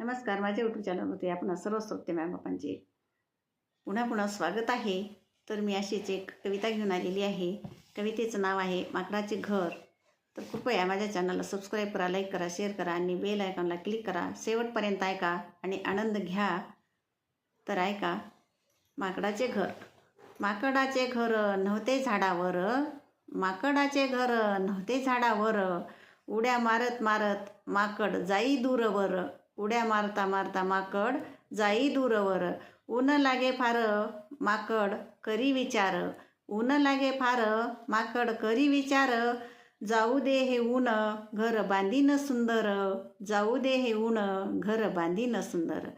नमस्कार, माझ्या यूट्यूब चॅनलमध्ये आपण सर्व श्रोते बापांचे पुन्हा पुन्हा स्वागत आहे. तर मी अशीच एक कविता घेऊन आलेली आहे. कवितेचं नाव आहे माकडाचे घर. तर कृपया माझ्या चॅनलला सबस्क्राईब करा, लाईक करा, शेअर करा आणि बेल आयकॉनला क्लिक करा. शेवटपर्यंत ऐका आणि आनंद घ्या. तर ऐका. माकडाचे घर. माकडाचे घर नव्हते झाडावर, माकडाचे घर नव्हते झाडावर, उड्या मारत मारत माकड जाई दूरवर, उड्या मारता मारता माकड जाई दूरवर. ऊन लागे फार माकड करी विचार, ऊन लागे फार माकड करी विचार, जाऊ दे हे ऊन घर बांधीन सुंदर, जाऊ दे हे ऊन घर बांधीन सुंदर.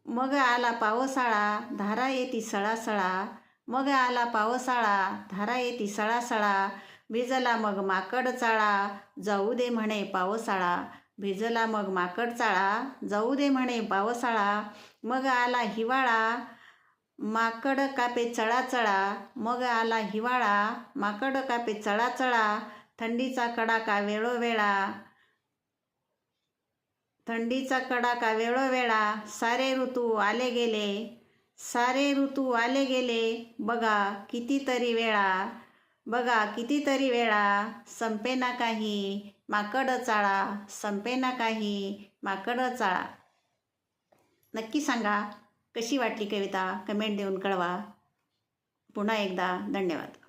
मग आला पावसाळा धारा येती सळासळा, मग आला पावसाळा धारा येती सळासळा, भिजला मग माकड चाळा जाऊ दे म्हणे पावसाळा, भिजला मग माकड चाळा जाऊ दे म्हणे पावसाळा. मग आला हिवाळा माकड कापे चळाचळा, मग आला हिवाळा माकड कापे चळाचळा, थंडीचा कडाका वेळोवेळा, थंडीचा कडाका वेळोवेळा, सारे ऋतू आले गेले, सारे ऋतू आले गेले, बघा कितीतरी वेळा, बघा कितीतरी वेळा, संपेना काही माकड चाळा, संपेना काही माकड चाळा. नक्की सांगा कशी वाटली कविता, कमेंट देऊन कळवा. पुन्हा एकदा धन्यवाद.